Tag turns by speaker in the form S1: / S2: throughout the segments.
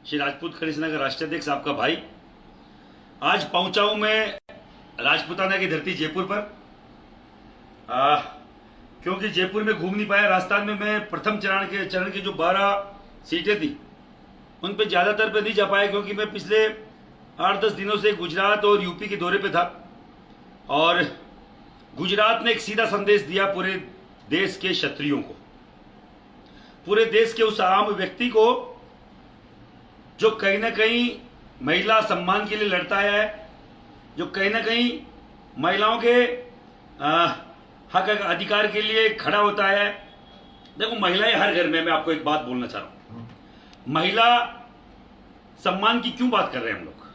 S1: श्री राजपूत खड़ी सेना का राष्ट्रीय अध्यक्ष आपका भाई। आज पहुंचा हूं मैं राजपूताना की धरती जयपुर पर, क्योंकि जयपुर में घूम नहीं पाया। राजस्थान में मैं प्रथम चरण की जो 12 सीटें थी उन पे ज्यादातर पे नहीं जा पाया, क्योंकि मैं पिछले 8-10 दिनों से गुजरात और यूपी के दौरे पे था। और गुजरात ने एक सीधा संदेश दिया पूरे देश के क्षत्रियों को, पूरे देश के उस आम व्यक्ति को जो कहीं ना कहीं महिला सम्मान के लिए लड़ता है, जो कहीं ना कहीं महिलाओं के हक अधिकार के लिए खड़ा होता है। देखो, महिलाएं हर घर में, मैं आपको एक बात बोलना चाह रहा हूं, महिला सम्मान की क्यों बात कर रहे हैं हम लोग?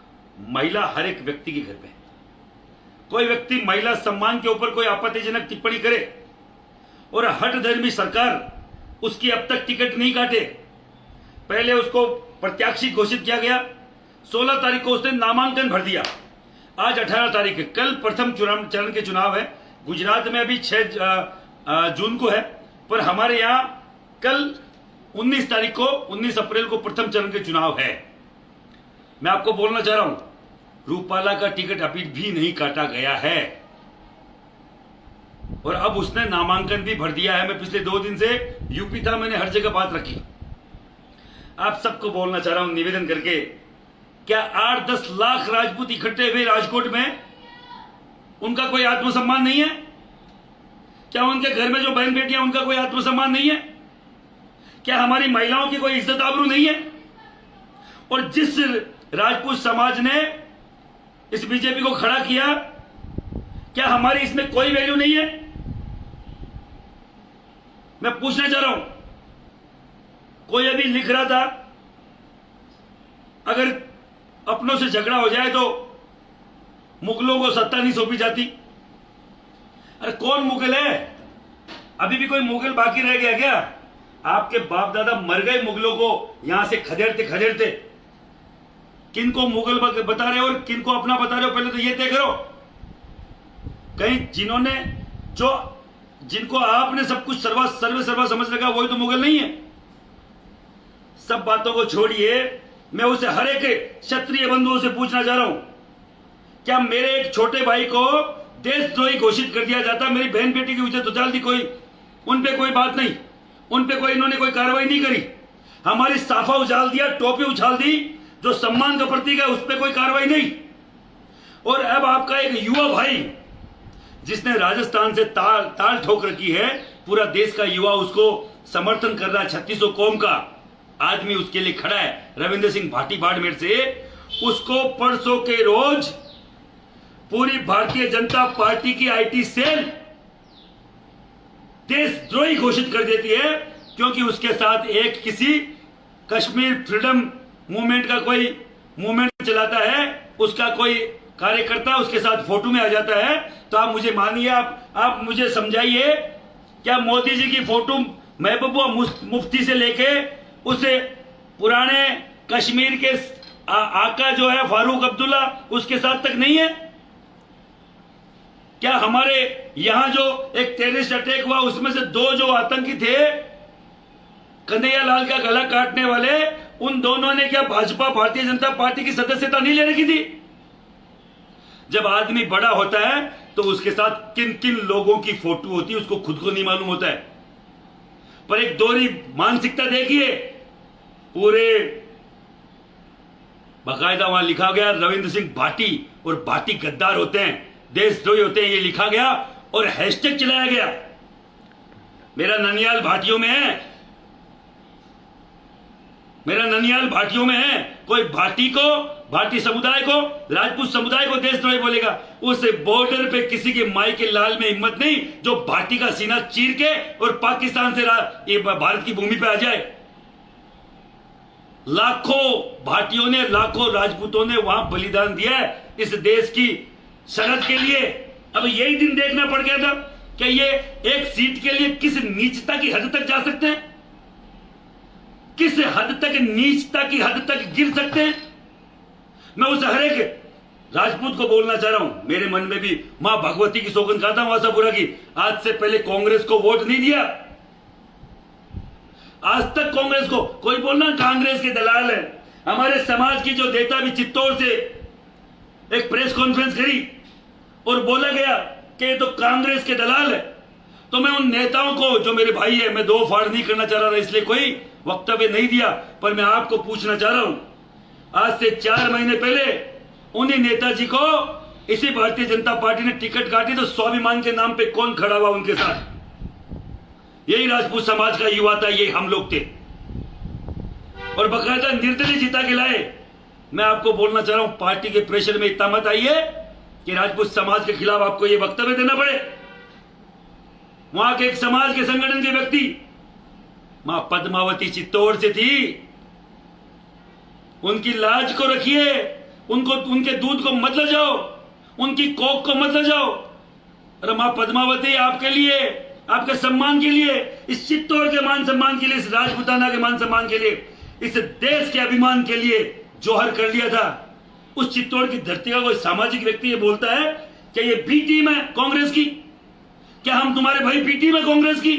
S1: महिला हर एक व्यक्ति के घर पे है। कोई व्यक्ति महिला सम्मान के ऊपर कोई आपत्तिजनक टिप्पणी करे और हठधर्मी सरकार उसकी अब तक टिकट नहीं काटे, पहले उसको प्रत्याशी घोषित किया गया, 16 तारीख को उसने नामांकन भर दिया, आज 18 तारीख है, कल प्रथम चरण के चुनाव है। गुजरात में अभी 6 जून को है, पर हमारे यहां कल 19 अप्रैल को प्रथम चरण के चुनाव है। मैं आपको बोलना चाह रहा हूं, रूपाला का टिकट अभी भी नहीं काटा गया है और अब उसने नामांकन भी भर दिया है। मैं पिछले 2 दिन से यूपी था, मैंने हर जगह बात रखी। आप सबको बोलना चाह रहा हूं निवेदन करके, क्या 8-10 लाख राजपूत इकट्ठे हुए राजकोट में, उनका कोई आत्मसम्मान नहीं है? क्या उनके घर में जो बहन बेटियां, उनका कोई आत्मसम्मान नहीं है? क्या हमारी महिलाओं की कोई इज्जत आबरू नहीं है? और जिस राजपूत समाज ने इस बीजेपी को खड़ा किया, क्या हमारी इसमें कोई वैल्यू नहीं है? मैं पूछना चाह रहा हूं। कोई अभी लिख रहा था, अगर अपनों से झगड़ा हो जाए तो मुगलों को सत्ता नहीं सौंपी जाती। अरे कौन मुगल है? अभी भी कोई मुगल बाकी रह गया क्या? आपके बाप दादा मर गए मुगलों को यहां से खदेड़ते खदेड़ते। किनको मुगल बता रहे हो और किनको अपना बता रहे हो, पहले तो ये तय करो। कहीं जिनको आपने सब कुछ सर्व समझ रखा, वही तो मुगल नहीं है। सब बातों को छोड़िए, मैं उसे हर एक क्षत्रिय बंधुओं से पूछना चाह रहा हूं, क्या मेरे एक छोटे भाई को देशद्रोही घोषित कर दिया जाता? मेरी बहन बेटी की इज्जत उछाल दी कोई, उन पे कोई बात नहीं, उन पे कोई, इन्होंने कोई कार्रवाई नहीं करी। हमारी साफा उछाल दिया, टोपी उछाल दी, जो सम्मान का प्रतीक है, उस पर कोई कार्रवाई नहीं। और अब आपका एक युवा भाई जिसने राजस्थान से ताल ठोक रखी है, पूरा देश का युवा उसको समर्थन कर रहा है, 3600 कौम का आदमी उसके लिए खड़ा है, रविंद्र सिंह भाटी बाड़मेर से। उसको परसों के रोज पूरी भारतीय जनता पार्टी की आईटी सेल देशद्रोही घोषित कर देती है, क्योंकि उसके साथ एक किसी कश्मीर फ्रीडम मूवमेंट का कोई मूवमेंट चलाता है, उसका कोई कार्यकर्ता उसके साथ फोटो में आ जाता है। तो आप मुझे मानिए, आप मुझे समझाइए, क्या मोदी जी की फोटो महबूबा मुफ्ती से लेके उसे पुराने कश्मीर के आका जो है फारूक अब्दुल्ला, उसके साथ तक नहीं है? क्या हमारे यहां जो एक टेररिस्ट अटैक हुआ, उसमें से 2 जो आतंकी थे, कन्हैया लाल का गला काटने वाले, उन दोनों ने क्या भाजपा भारतीय जनता पार्टी की सदस्यता नहीं ले रखी थी? जब आदमी बड़ा होता है तो उसके साथ किन किन लोगों की फोटो होती है उसको खुद को नहीं मालूम होता है। पर एक दोहरी मानसिकता देखिए, पूरे बाकायदा वहां लिखा गया रविंद्र सिंह भाटी, और भाटी गद्दार होते हैं, देशद्रोही होते हैं, ये लिखा गया और हैशटैग चलाया गया। मेरा ननियाल भाटियों में है, मेरा ननियाल भाटियों में है। कोई भाटी समुदाय को, राजपूत समुदाय को देशद्रोही बोलेगा, उस बॉर्डर पे किसी के माई के लाल में हिम्मत नहीं जो भाटी का सीना चीर के और पाकिस्तान से भारत की भूमि पे आ जाए। लाखों भाटियों ने, लाखों राजपूतों ने वहां बलिदान दिया है इस देश की सरहद के लिए। अब यही दिन देखना पड़ गया था कि ये एक सीट के लिए किस नीचता की हद तक जा सकते हैं, किस हद तक नीचता की हद तक गिर सकते हैं। मैं उस हर एक राजपूत को बोलना चाह रहा हूं, मेरे मन में भी मां भगवती की सौगंध खाता हूं आशापुरा की, आज से पहले कांग्रेस को वोट नहीं दिया। आज तक कांग्रेस को कोई बोलना कांग्रेस के दलाल है, हमारे समाज की जो नेता भी चित्तौड़ से एक प्रेस कॉन्फ्रेंस करी और बोला गया कि ये तो कांग्रेस के दलाल है। तो मैं उन नेताओं को, जो मेरे भाई है, मैं दो फाड़ नहीं करना चाह रहा था इसलिए कोई वक्तव्य नहीं दिया, पर मैं आपको पूछना चाह रहा हूं, आज से 4 महीने पहले उन्हीं नेताजी को इसी भारतीय जनता पार्टी ने टिकट काटी तो स्वाभिमान के नाम पे कौन खड़ा हुआ उनके साथ? यही राजपूत समाज का युवा था, यही हम लोग थे, और बकायदा निर्दलीय जिता के लाए। मैं आपको बोलना चाह रहा हूं, पार्टी के प्रेशर में इतना मत आइए कि राजपूत समाज के खिलाफ आपको यह वक्तव्य देना पड़े। वहां के एक समाज के संगठन के व्यक्ति, मां पद्मावती चित्तौड़ से थी, उनकी लाज को रखिए, उनको, उनके दूध को मत ले जाओ, उनकी कोक को मत ले जाओ। अरे मां पद्मावती आपके लिए, आपके सम्मान के लिए, इस चित्तौड़ के मान सम्मान के लिए, इस राजपूताना के मान सम्मान के लिए, इस देश के अभिमान के लिए जोहर कर लिया था। उस चित्तौड़ की धरती का कोई सामाजिक व्यक्ति ये बोलता है कि ये बी टीम है कांग्रेस की? क्या हम तुम्हारे भाई बी टीम है कांग्रेस की?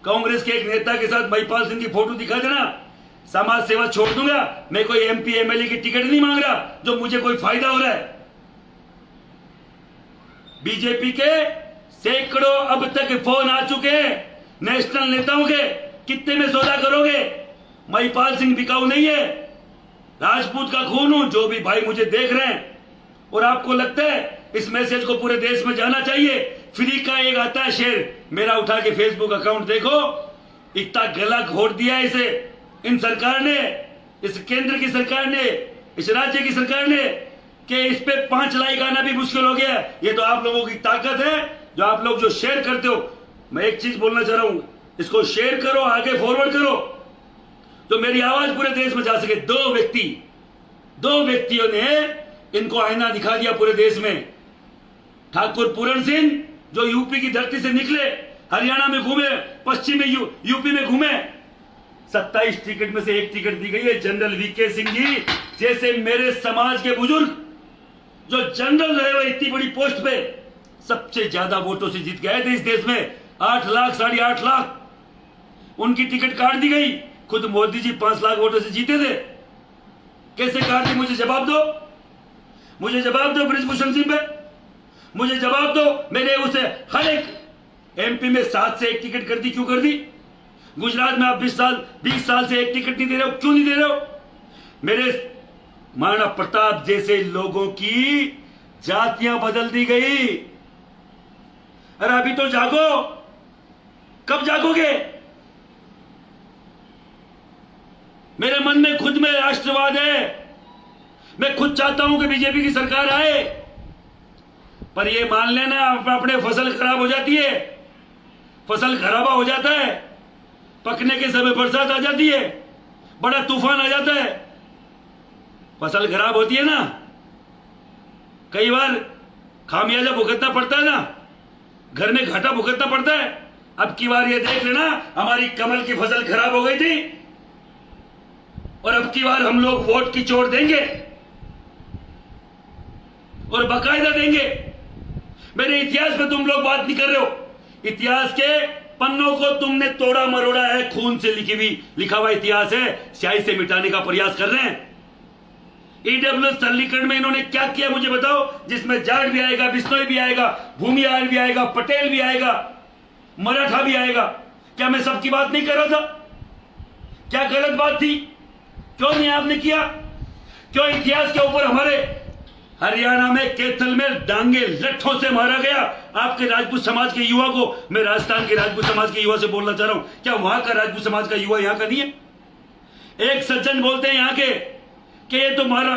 S1: कांग्रेस के एक नेता के साथ महिपाल सिंह की फोटो दिखा देना, समाज सेवा छोड़ दूंगा। मैं कोई एमपी एमएलए की टिकट नहीं मांग रहा जो मुझे कोई फायदा हो रहा है। बीजेपी के सैकड़ों अब तक फोन आ चुके हैं नेशनल नेताओं के, कितने में सौदा करोगे? महिपाल सिंह बिकाऊ नहीं है, राजपूत का खून हूं। जो भी भाई मुझे देख रहे हैं और आपको लगता है इस मैसेज को पूरे देश में जाना चाहिए, फ्री का एक आता है शेर, मेरा उठा के फेसबुक अकाउंट देखो, इतना गला घोट दिया है इसे इन सरकार ने, इस केंद्र की सरकार ने, इस राज्य की सरकार ने, कि इस पे 5 लाइक आना भी मुश्किल हो गया है। ये तो आप लोगों की ताकत है, जो आप लोग जो शेयर करते हो। मैं एक चीज बोलना चाह रहा हूं, इसको शेयर करो, आगे फॉरवर्ड करो, तो मेरी आवाज पूरे देश में जा सके। दो व्यक्तियों ने इनको आईना दिखा दिया पूरे देश में। ठाकुर पूरण सिंह जो यूपी की धरती से निकले, हरियाणा में घूमे, पश्चिमी यूपी में घूमे, 27 टिकट में से 1 टिकट दी गई है जनरल वीके सिंह जी जैसे मेरे समाज के बुजुर्ग, जो जनरल रहे हुए इतनी बड़ी पोस्ट पे, सबसे ज्यादा वोटों से जीत गए थे इस देश में, 8 लाख 8.5 लाख। उनकी टिकट काट दी गई। खुद मोदी जी 5 लाख वोटों से जीते थे, कैसे काट दी? मुझे जवाब दो, मुझे जवाब दो बृजभूषण सिंह पे, मुझे जवाब दो। मेरे उसे हर एक एमपी में 7 से 1 टिकट कर दी, क्यों कर दी? गुजरात में आप 20 साल से 1 टिकट नहीं दे रहे हो, क्यों नहीं दे रहे हो? मेरे महाराणा प्रताप जैसे लोगों की जातियां बदल दी गई। अरे अभी तो जागो, कब जागोगे? मेरे मन में खुद में राष्ट्रवाद है, मैं खुद चाहता हूं कि बीजेपी की सरकार आए, पर ये मान लेना अपने फसल खराब हो जाती है, फसल खराबा हो जाता है, पकने के समय बरसात आ जाती है, बड़ा तूफान आ जाता है, फसल खराब होती है ना, कई बार खामियाजा भुगतना पड़ता है ना, घर में घाटा भुगतना पड़ता है। अब की बार ये देख लेना, हमारी कमल की फसल खराब हो गई थी और अब की बार हम लोग वोट की चोट देंगे और बकायदा देंगे। मेरे इतिहास में तुम लोग बात नहीं कर रहे हो, इतिहास के पन्नों को तुमने तोड़ा मरोड़ा है, खून से लिखा हुआ इतिहास है, स्याही से मिटाने का प्रयास कर रहे हैं। ईडब्ल्यूएस सरलीकरण में इन्होंने क्या किया मुझे बताओ, जिसमें जाट भी आएगा, बिश्नोई भी आएगा, भूमिहार भी आएगा, पटेल भी आएगा, मराठा भी आएगा। क्या मैं सबकी बात नहीं कर रहा था? क्या गलत बात थी? क्यों नहीं आपने किया? क्यों इतिहास के ऊपर हमारे हरियाणा में कैथल में डांगे लट्ठों से मारा गया आपके राजपूत समाज के युवा को? मैं राजस्थान के राजपूत समाज के युवा से बोलना चाह रहा हूं, क्या वहां का राजपूत समाज का युवा यहां का नहीं है? एक सज्जन बोलते हैं यहां के कि ये तो हमारा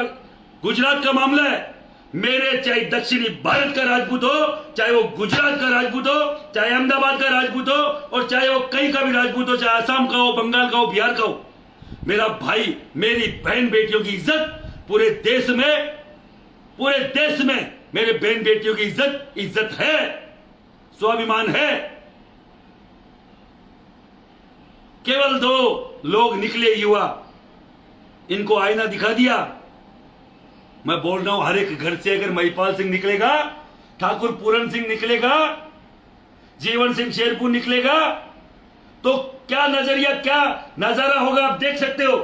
S1: गुजरात का मामला है। मेरे चाहे दक्षिणी भारत का राजपूत हो, चाहे वो गुजरात का राजपूत हो, चाहे अहमदाबाद का राजपूत हो, और चाहे वो कहीं का भी राजपूत हो, चाहे असम का हो, बंगाल का हो, बिहार का हो, मेरा भाई मेरी बहन बेटियों की इज्जत पूरे देश में मेरे बहन बेटियों की इज्जत है, स्वाभिमान है। केवल 2 लोग निकले युवा, इनको आईना दिखा दिया। मैं बोल रहा हूं हर एक घर से अगर महिपाल सिंह निकलेगा, ठाकुर पूरण सिंह निकलेगा, जीवन सिंह शेरपुर निकलेगा, तो क्या नजरिया, क्या नजारा होगा आप देख सकते हो।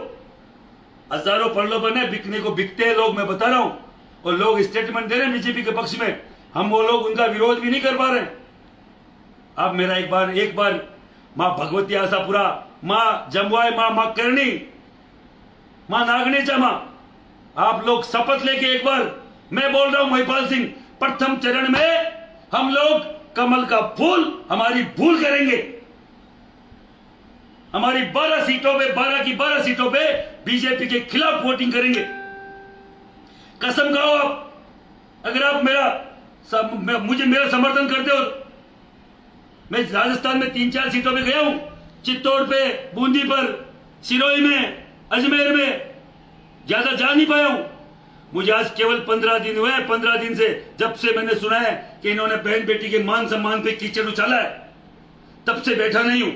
S1: हजारों प्रलोभन है, बिकने को बिकते हैं लोग, मैं बता रहा हूं। और लोग स्टेटमेंट दे रहे हैं बीजेपी के पक्ष में, हम वो लोग उनका विरोध भी नहीं कर पा रहे। आप मेरा एक बार मां भगवती आशापुरा, मां जमवाय, मां करणी, मां नागनेचा मां, आप लोग शपथ लेके एक बार, मैं बोल रहा हूं महिपाल सिंह, प्रथम चरण में हम लोग कमल का फूल, हमारी भूल करेंगे। हमारी 12 सीटों पे, 12 की 12 सीटों पे बीजेपी के खिलाफ वोटिंग करेंगे। कसम खाओ आप, अगर आप मेरा समर्थन करते हो। मैं राजस्थान में 3-4 सीटों पे गया हूं, चित्तौड़ पे, बूंदी पर, सिरोही में, अजमेर में, ज्यादा जा नहीं पाया हूं। मुझे आज केवल 15 दिन हुए, 15 दिन से जब से मैंने सुना है कि इन्होंने बहन बेटी के मान सम्मान पे कीचड़ उछाला है, तब से बैठा नहीं हूं।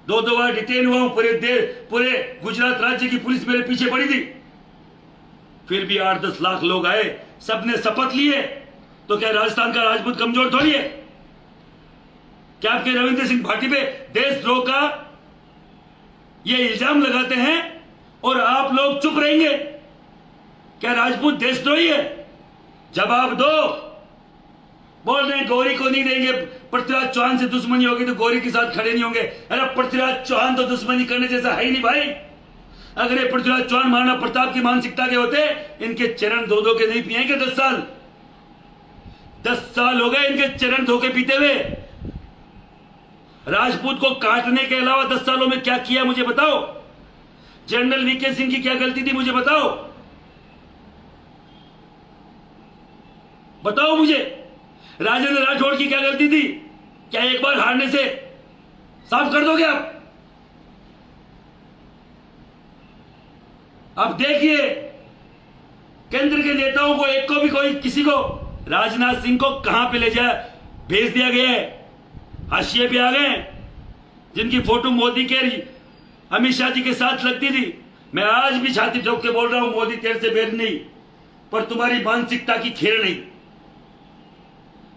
S1: 2 बार डिटेन हुआ हूं, पूरे गुजरात राज्य की पुलिस मेरे पीछे पड़ी थी, फिर भी 8-10 लाख लोग आए, सबने शपथ लिए। तो क्या राजस्थान का राजपूत कमजोर थोड़ी है? क्या आपके रविंद्र सिंह भाटी पे देशद्रोह का ये इल्जाम लगाते हैं और आप लोग चुप रहेंगे? क्या राजपूत देशद्रोही है? जवाब दो। बोल रहे हैं गौरी को नहीं देंगे, पृथ्वीराज चौहान से दुश्मनी होगी तो गौरी के साथ खड़े नहीं होंगे। अरे पृथ्वीराज चौहान तो दुश्मनी करने जैसा है ही नहीं भाई। अगर ये पृथ्वीराज चौहान महाराणा प्रताप की मानसिकता के होते, इनके चरण धो के नहीं पिएंगे 10 साल। 10 साल हो गए इनके चरण धो के पीते हुए। राजपूत को काटने के अलावा 10 सालों में क्या किया मुझे बताओ। जनरल वीके सिंह की क्या गलती थी मुझे बताओ, बताओ मुझे। राजेंद्र राठौड़ की क्या गलती थी? क्या एक बार हारने से साफ कर दोगे आप? अब देखिए, केंद्र के नेताओं को एक को भी कोई किसी को, राजनाथ सिंह को कहां पे ले जाए भेज दिया गया है। हाशिए पे आ गए, जिनकी फोटो मोदी के अमित शाह जी के साथ लगती थी। मैं आज भी छाती ठोक के बोल रहा हूं, मोदी तेरे से बेर नहीं, पर तुम्हारी मानसिकता की खेर नहीं,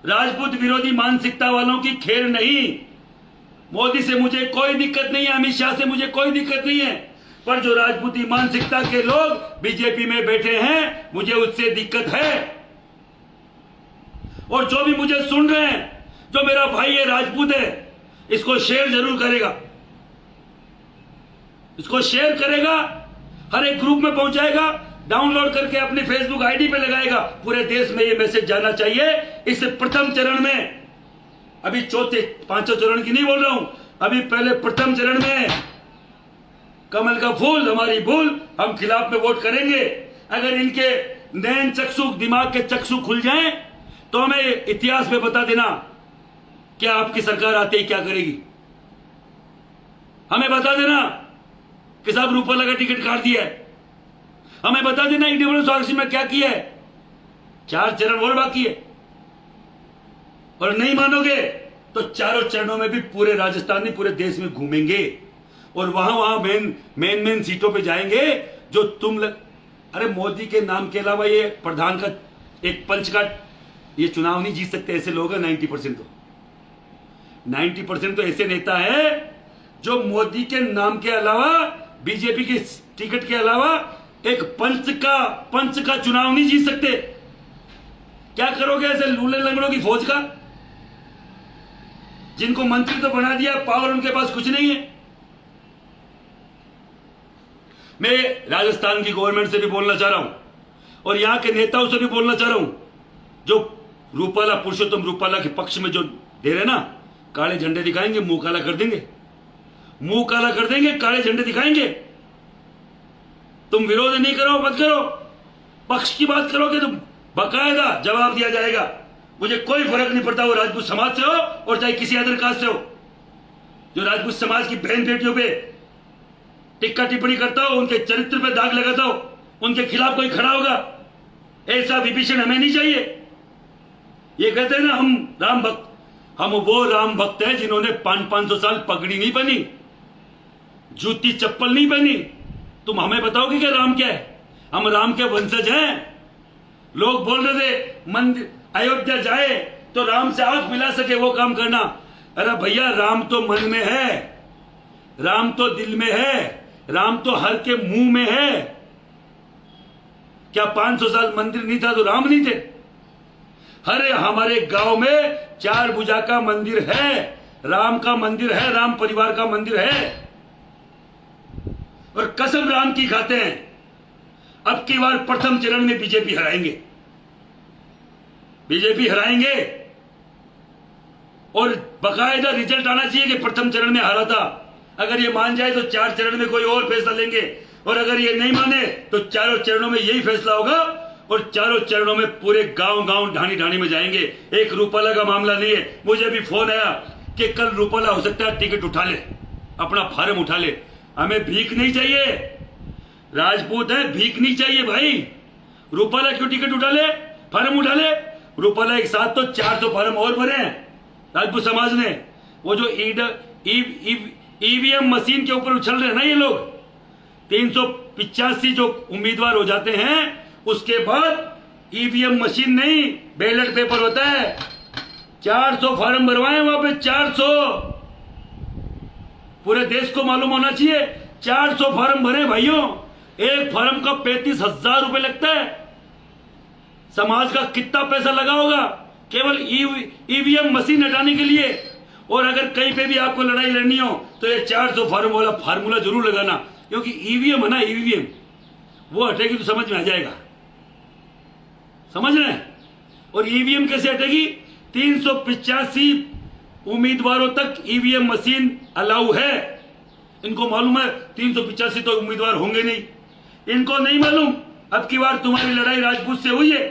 S1: राजपूत विरोधी मानसिकता वालों की खेर नहीं। मोदी से मुझे कोई दिक्कत नहीं है, अमित शाह से मुझे कोई दिक्कत नहीं है, पर जो राजपूती मानसिकता के लोग बीजेपी में बैठे हैं, मुझे उससे दिक्कत है। और जो भी मुझे सुन रहे हैं, जो मेरा भाई है राजपूत है, इसको शेयर जरूर करेगा, इसको शेयर करेगा, हर एक ग्रुप में पहुंचाएगा, डाउनलोड करके अपनी फेसबुक आईडी पे लगाएगा। पूरे देश में ये मैसेज जाना चाहिए। इस प्रथम चरण में, अभी चौथे 5वें चरण की नहीं बोल रहा हूं, अभी पहले प्रथम चरण में कमल का फूल, हमारी भूल, हम खिलाफ में वोट करेंगे। अगर इनके नैन चक्षु, दिमाग के चक्षु खुल जाएं, तो हमें इतिहास में बता देना क्या आपकी सरकार आते ही क्या करेगी। हमें बता देना कि साहब रूपाला का टिकट काट दिया है। हमें बता देना ईडब्ल्यू स्वास्थ्य में क्या किया है। 4 चरण और बाकी है, और नहीं मानोगे तो चारों चरणों में भी पूरे राजस्थान में, पूरे देश में घूमेंगे और वहां मेन सीटों पे जाएंगे जो अरे मोदी के नाम के अलावा ये प्रधान का एक पंच का ये चुनाव नहीं जीत सकते ऐसे लोग हैं। 90% तो ऐसे नेता है जो मोदी के नाम के अलावा, बीजेपी के टिकट के अलावा एक पंच का चुनाव नहीं जीत सकते। क्या करोगे ऐसे लूले लंगड़ों की फौज का, जिनको मंत्री तो बना दिया, पावर उनके पास कुछ नहीं है। मैं राजस्थान की गवर्नमेंट से भी बोलना चाह रहा हूं और यहां के नेताओं से भी बोलना चाह रहा हूं, जो रूपाला, पुरुषोत्तम रूपाला के पक्ष में जो दे रहे ना, काले झंडे दिखाएंगे, मुंह काला कर देंगे, मुंह काला कर देंगे, काले झंडे दिखाएंगे। तुम विरोध नहीं करो, मत करो, पक्ष की बात करोगे तो बाकायदा जवाब दिया जाएगा। मुझे कोई फर्क नहीं पड़ता वो राजपूत समाज से हो और चाहे किसी अदर कास्ट से हो। जो राजपूत समाज की बहन बेटियों पे टिक्का टिप्पणी करता हो, उनके चरित्र पे दाग लगाता हो, उनके खिलाफ कोई खड़ा होगा, ऐसा विभीषण हमें नहीं चाहिए। ये कहते हैं ना हम राम भक्त, हम वो राम भक्त हैं जिन्होंने 500 साल पगड़ी नहीं पहनी, जूती चप्पल नहीं पहनी। तुम हमें बताओगे कि राम क्या है? हम राम के वंशज हैं। लोग बोल रहे थे मंदिर अयोध्या जाए तो राम से आंख मिला सके वो काम करना। अरे भैया, राम तो मन में है, राम तो दिल में है, राम तो हर के मुंह में है। क्या 500 साल मंदिर नहीं था तो राम नहीं थे? अरे हमारे गांव में 4 भुजा का मंदिर है, राम का मंदिर है, राम परिवार का मंदिर है, और कसम राम की खाते हैं अब की बार प्रथम चरण में बीजेपी हराएंगे, बीजेपी हराएंगे। और बकायदा रिजल्ट आना चाहिए कि प्रथम चरण में हारा था। अगर ये मान जाए तो 4 चरण में कोई और फैसला लेंगे, और अगर ये नहीं माने तो चारों चरणों में यही फैसला होगा, और चारों चरणों में पूरे गांव गांव ढाणी ढाणी में जाएंगे। एक रूपाला का मामला नहीं है। मुझे भी फोन आया कि कल रूपाला हो सकता है टिकट उठा ले, अपना फार्म उठा ले। हमें भीख नहीं चाहिए, राजपूत है, भीख नहीं चाहिए भाई। रूपाला क्यों टिकट उठा ले, फार्म उठा ले? रूपाला एक साथ तो 400 फार्म और भरे हैं राजपूत समाज ने। वो जो ईवीएम मशीन के ऊपर उछल रहे हैं ना ये लोग, 385 जो उम्मीदवार हो जाते हैं उसके बाद ईवीएम मशीन नहीं बैलेट पेपर होता है। 400 फार्म भरवाए वहां पे, 400। पूरे देश को मालूम होना चाहिए 400 फार्म भरे भाइयों। एक फार्म का 35,000 रुपए लगता है। समाज का कितना पैसा लगा होगा केवल ईवीएम मशीन हटाने के लिए। और अगर कहीं पे भी आपको लड़ाई लड़नी हो तो ये 400 फार्म वाला फार्मूला जरूर लगाना, क्योंकि ईवीएम है ना, ईवीएम वो हटेगी तो समझ में आ जाएगा, समझ रहे हैं? और ईवीएम कैसे हटेगी? 385 उम्मीदवारों तक ईवीएम मशीन अलाउ है। इनको मालूम है 385 तो उम्मीदवार होंगे नहीं, इनको नहीं मालूम अब की बार तुम्हारी लड़ाई राजपूत से हुई है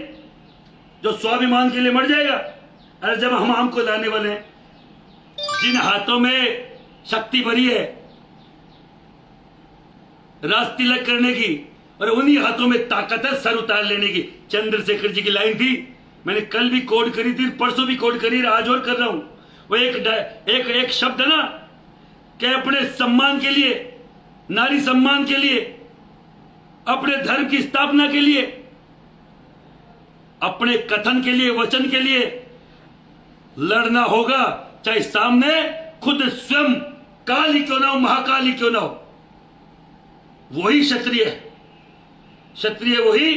S1: जो स्वाभिमान के लिए मर जाएगा। अरे जब हम आम को लाने वाले हैं, जिन हाथों में शक्ति भरी है राज तिलक करने की, और उन्हीं हाथों में ताकत है सर उतार लेने की। चंद्रशेखर जी की लाइन थी, मैंने कल भी कोड करी थी, परसों भी कोड करी, आज और कर रहा हूं। वो एक शब्द है ना कि अपने सम्मान के लिए, नारी सम्मान के लिए, अपने धर्म की स्थापना के लिए, अपने कथन के लिए, वचन के लिए लड़ना होगा, चाहे सामने खुद स्वयं काल ही क्यों ना हो, महाकाल ही क्यों ना हो। वही क्षत्रिय है। क्षत्रिय वही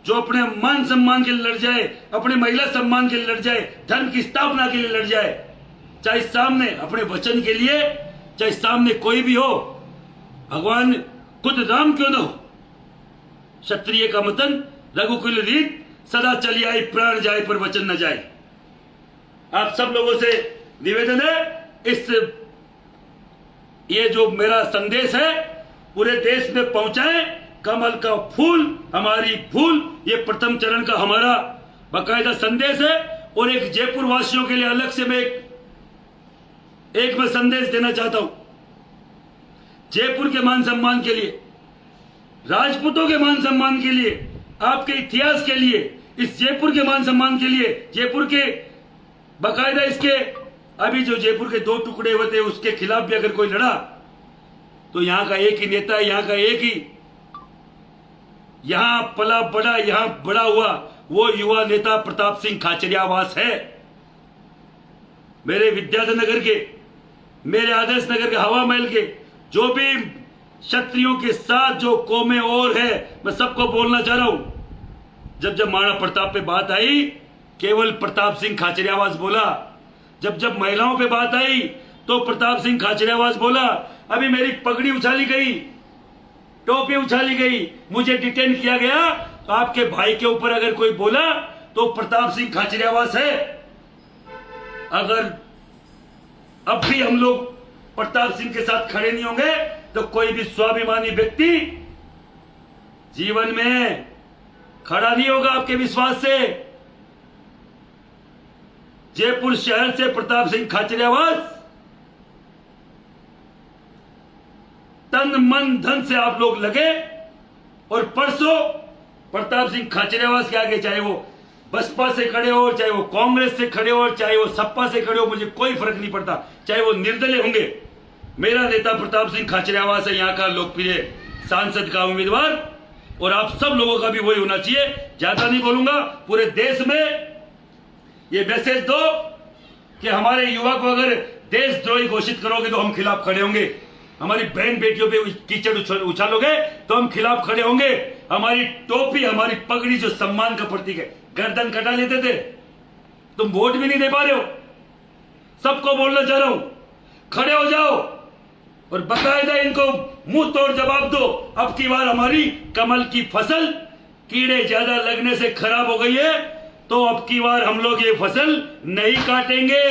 S1: जो अपने मान सम्मान के लिए लड़ जाए, अपने महिला सम्मान के लिए लड़ जाए, धर्म की स्थापना के लिए लड़ जाए, चाहे सामने अपने वचन के लिए, चाहे सामने कोई भी हो, भगवान खुद राम क्यों ना हो। क्षत्रिय का मतन रघुकुल रीत, सदा चली आई प्राण जाए पर वचन न जाए। आप सब लोगों से निवेदन है, इस ये जो मेरा संदेश है पूरे देश में पहुंचाएं। कमल का फूल हमारी फूल, ये प्रथम चरण का हमारा बाकायदा संदेश है। और एक जयपुर वासियों के लिए अलग से मैं एक मैं संदेश देना चाहता हूं। जयपुर के मान सम्मान के लिए, राजपूतों के मान सम्मान के लिए, आपके इतिहास के लिए, इस जयपुर के मान सम्मान के लिए, जयपुर के बाकायदा इसके अभी जो जयपुर के 2 टुकड़े हुए थे उसके खिलाफ भी अगर कोई लड़ा तो यहां का एक ही नेता है, यहां का एक ही, यहां पला बड़ा, यहां बड़ा हुआ वो युवा नेता प्रताप सिंह खाचरियावास है। मेरे विद्याधर नगर के, मेरे आदर्श नगर के, हवा महल के जो भी क्षत्रियों के साथ जो कौमें और है, मैं सबको बोलना चाह रहा हूं। जब महाराणा प्रताप पे बात आई केवल प्रताप सिंह खाचरियावास बोला, जब महिलाओं पे बात आई तो प्रताप सिंह खाचरियावास बोला। अभी मेरी पगड़ी उछाली गई, टोपी उछाली गई, मुझे डिटेन किया गया, तो आपके भाई के ऊपर अगर कोई बोला तो प्रताप सिंह खाचरियावास है। अगर अब भी हम लोग प्रताप सिंह के साथ खड़े नहीं होंगे तो कोई भी स्वाभिमानी व्यक्ति जीवन में खड़ा नहीं होगा आपके विश्वास से। जयपुर शहर से प्रताप सिंह खाचरियावास तन मन धन से आप लोग लगे, और परसों प्रताप सिंह खाचरियावास के आगे, चाहे वो बसपा से खड़े हो, चाहे वो कांग्रेस से खड़े हो, चाहे वो सपा से खड़े हो, मुझे कोई फर्क नहीं पड़ता, चाहे वो निर्दलीय होंगे, मेरा नेता प्रताप सिंह खाचरियावास है, यहाँ का लोकप्रिय सांसद का उम्मीदवार। और आप सब लोगों का भी वही होना चाहिए। ज्यादा नहीं बोलूंगा, पूरे देश में ये मैसेज दो कि हमारे युवा को अगर देशद्रोही घोषित करोगे तो हम खिलाफ खड़े होंगे। हमारी बहन बेटियों पे कीचड़ उछालोगे तो हम खिलाफ खड़े होंगे। हमारी टोपी, हमारी पगड़ी जो सम्मान का प्रतीक है, गर्दन कटा लेते थे। तुम वोट भी नहीं दे पा रहे हो। सबको बोलना चाह रहा हूं, खड़े हो जाओ और बाकायदा इनको मुंह तोड़ जवाब दो। अब की बार हमारी कमल की फसल कीड़े ज्यादा लगने से खराब हो गई है, तो अब की बार हम लोग ये फसल नहीं काटेंगे।